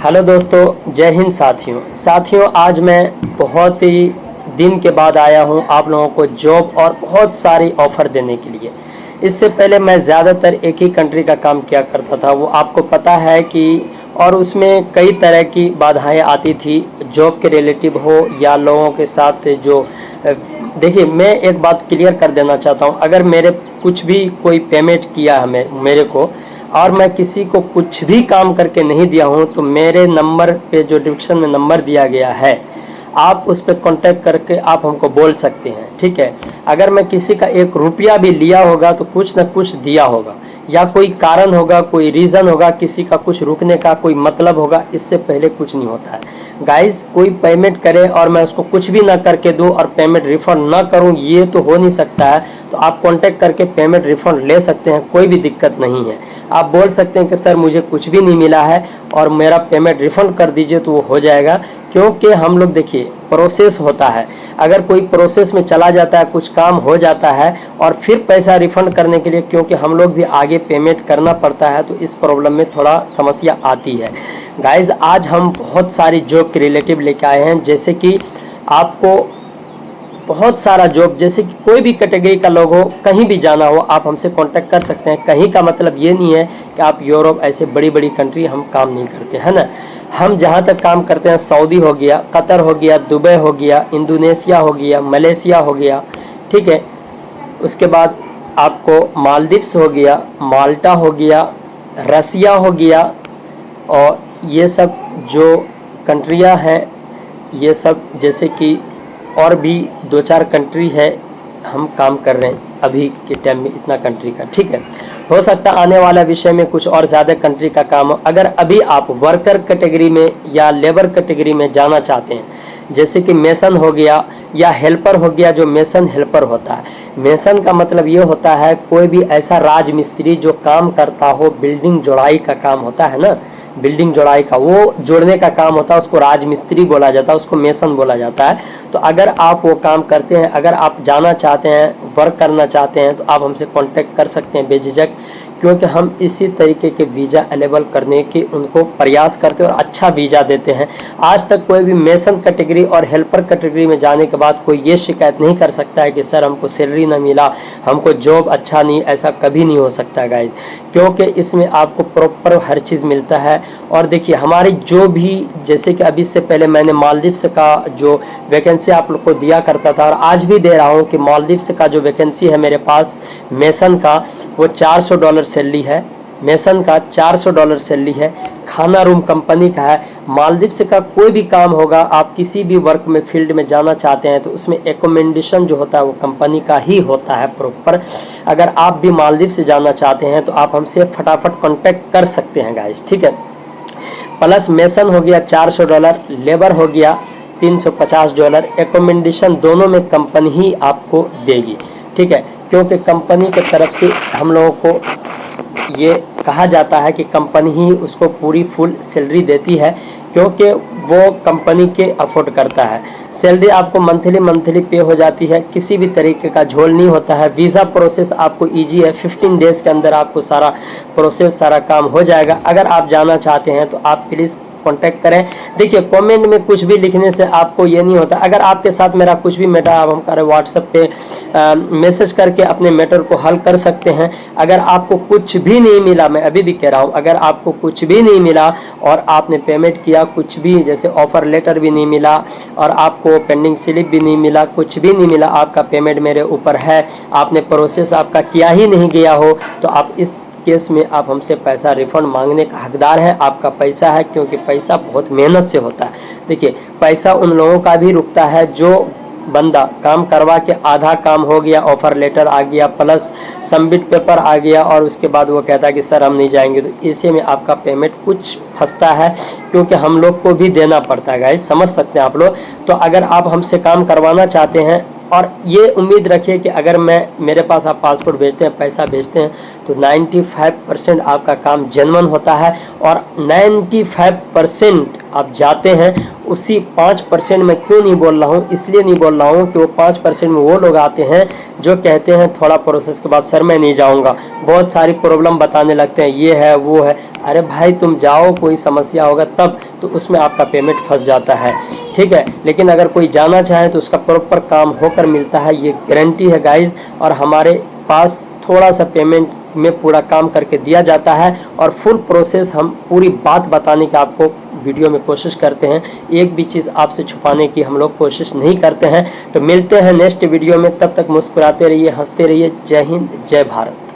Hello दोस्तों, जय हिंद साथियों। आज मैं बहुत ही दिन के बाद आया हूं आप लोगों को जॉब और बहुत सारी ऑफ़र देने के लिए। इससे पहले मैं ज़्यादातर एक ही कंट्री का काम किया करता था, वो आपको पता है कि और उसमें कई तरह की बाधाएं आती थी, जॉब के रिलेटिव हो या लोगों के साथ जो देखिए, मैं एक बात क्लियर कर देना चाहता हूं, अगर मेरे कुछ भी कोई पेमेंट किया है मेरे को और मैं किसी को कुछ भी काम करके नहीं दिया हूँ, तो मेरे नंबर पे जो डिस्क्रिप्शन में नंबर दिया गया है, आप उस पर कांटेक्ट करके आप हमको बोल सकते हैं। ठीक है, अगर मैं किसी का 1 रुपया भी लिया होगा तो कुछ ना कुछ दिया होगा, या कोई कारण होगा, कोई रीज़न होगा, किसी का कुछ रुकने का कोई मतलब होगा, इससे पहले कुछ नहीं होता है गाइज। कोई पेमेंट करे और मैं उसको कुछ भी ना करके दूं और पेमेंट रिफ़ंड ना करूं, ये तो हो नहीं सकता है। तो आप कांटेक्ट करके पेमेंट रिफ़ंड ले सकते हैं, कोई भी दिक्कत नहीं है। आप बोल सकते हैं कि सर मुझे कुछ भी नहीं मिला है और मेरा पेमेंट रिफ़ंड कर दीजिए, तो वो हो जाएगा। क्योंकि हम लोग देखिए, प्रोसेस होता है, अगर कोई प्रोसेस में चला जाता है, कुछ काम हो जाता है और फिर पैसा रिफ़ंड करने के लिए क्योंकि हम लोग भी आगे पेमेंट करना पड़ता है, तो इस प्रॉब्लम में थोड़ा समस्या आती है गाइज़। आज हम बहुत सारी जॉब के रिलेटिव लेके आए हैं, जैसे कि आपको बहुत सारा जॉब, जैसे कि कोई भी कैटेगरी का लोग हो, कहीं भी जाना हो, आप हमसे कांटेक्ट कर सकते हैं। कहीं का मतलब ये नहीं है कि आप यूरोप, ऐसे बड़ी बड़ी कंट्री हम काम नहीं करते, है ना। हम जहाँ तक काम करते हैं, सऊदी हो गया, कतर हो गया, दुबई हो गया, इंडोनेशिया हो गया, मलेशिया हो गया, ठीक है। उसके बाद आपको मालदीव्स हो गया, माल्टा हो गया, रसिया हो गया, और ये सब जो कंट्रियाँ हैं, ये सब जैसे कि और भी 2-4 कंट्री है, हम काम कर रहे हैं अभी के टाइम में इतना कंट्री का। ठीक है, हो सकता आने वाला विषय में कुछ और ज़्यादा कंट्री का काम हो। अगर अभी आप वर्कर कैटेगरी में या लेबर कैटेगरी में जाना चाहते हैं, जैसे कि मेसन हो गया या हेल्पर हो गया, जो मेसन हेल्पर होता है, मेसन का मतलब ये होता है कोई भी ऐसा राजमिस्त्री जो काम करता हो, बिल्डिंग जोड़ाई का काम होता है ना, बिल्डिंग जोड़ाई का, वो जोड़ने का काम होता है, उसको राजमिस्त्री बोला जाता है, उसको मेसन बोला जाता है। तो अगर आप वो काम करते हैं, अगर आप जाना चाहते हैं, वर्क करना चाहते हैं, तो आप हमसे कांटेक्ट कर सकते हैं बेझिझक, क्योंकि हम इसी तरीके के वीज़ा अवेलेबल करने की उनको प्रयास करते हैं और अच्छा वीज़ा देते हैं। आज तक कोई भी मेसन कैटेगरी और हेल्पर कैटेगरी में जाने के बाद कोई ये शिकायत नहीं कर सकता है कि सर हमको सैलरी ना मिला, हमको जॉब अच्छा नहीं, ऐसा कभी नहीं हो सकता गाइज, क्योंकि इसमें आपको प्रॉपर हर चीज़ मिलता है। और देखिए, हमारी जो भी, जैसे कि अभी से पहले मैंने मालदीव्स का जो वैकेंसी आप लोग को दिया करता था और आज भी दे रहा हूँ कि मालदीव्स का जो वैकेंसी है मेरे पास मेसन का, वो $400 सैलरी है। मेसन का $400 सैलरी है, खाना रूम कंपनी का है। मालदीव्स का कोई भी काम होगा, आप किसी भी वर्क में फील्ड में जाना चाहते हैं, तो उसमें एकोमोडेशन जो होता है वो कंपनी का ही होता है प्रॉपर। अगर आप भी मालदीव से जाना चाहते हैं तो आप हमसे फटाफट कांटेक्ट कर सकते हैं गाइस, ठीक है। प्लस मेसन हो गया $400, लेबर हो गया $350, एकोमोडेशन दोनों में कंपनी ही आपको देगी, ठीक है। क्योंकि कंपनी के तरफ से हम लोगों को ये कहा जाता है कि कंपनी ही उसको पूरी फुल सैलरी देती है, क्योंकि वो कंपनी के अफोर्ड करता है। सैलरी आपको मंथली पे हो जाती है, किसी भी तरीके का झोल नहीं होता है। वीज़ा प्रोसेस आपको इजी है, 15 डेज़ के अंदर आपको सारा प्रोसेस, सारा काम हो जाएगा। अगर आप जाना चाहते हैं तो आप प्लीज़ कांटेक्ट करें। देखिए, कमेंट में कुछ भी लिखने से आपको ये नहीं होता, अगर आपके साथ मेरा कुछ भी मैटर, आप हम करें व्हाट्सएप पे मैसेज करके अपने मैटर को हल कर सकते हैं। अगर आपको कुछ भी नहीं मिला, मैं अभी भी कह रहा हूँ, अगर आपको कुछ भी नहीं मिला और आपने पेमेंट किया, कुछ भी, जैसे ऑफ़र लेटर भी नहीं मिला और आपको पेंडिंग स्लिप भी नहीं मिला, कुछ भी नहीं मिला, आपका पेमेंट मेरे ऊपर है, आपने प्रोसेस आपका किया ही नहीं गया हो, तो आप इस केस में आप हमसे पैसा रिफंड मांगने का हकदार है। आपका पैसा है, क्योंकि पैसा बहुत मेहनत से होता है। देखिए, पैसा उन लोगों का भी रुकता है जो बंदा काम करवा के आधा काम हो गया, ऑफ़र लेटर आ गया, प्लस सबमिट पेपर आ गया, और उसके बाद वो कहता है कि सर हम नहीं जाएंगे, तो इसी में आपका पेमेंट कुछ फंसता है, क्योंकि हम लोग को भी देना पड़ता है गाइस, समझ सकते हैं आप लोग। तो अगर आप हमसे काम करवाना चाहते हैं, और ये उम्मीद रखिए कि अगर मेरे पास आप पासपोर्ट भेजते हैं, पैसा भेजते हैं, तो 95% आपका काम जेन्युइन होता है और 95% आप जाते हैं, उसी 5% में क्यों नहीं बोल रहा हूँ, इसलिए नहीं बोल रहा हूँ कि वो 5% में वो लोग आते हैं जो कहते हैं थोड़ा प्रोसेस के बाद सर मैं नहीं जाऊँगा, बहुत सारी प्रॉब्लम बताने लगते हैं, ये है वो है। अरे भाई तुम जाओ, कोई समस्या होगा तब, तो उसमें आपका पेमेंट फंस जाता है, ठीक है। लेकिन अगर कोई जाना चाहे तो उसका प्रॉपर काम होकर मिलता है, ये गारंटी है गाइज। और हमारे पास थोड़ा सा पेमेंट में पूरा काम करके दिया जाता है और फुल प्रोसेस हम पूरी बात बताने की आपको वीडियो में कोशिश करते हैं, एक भी चीज़ आपसे छुपाने की हम लोग कोशिश नहीं करते हैं। तो मिलते हैं नेक्स्ट वीडियो में, तब तक मुस्कुराते रहिए, हंसते रहिए। जय हिंद, जय भारत।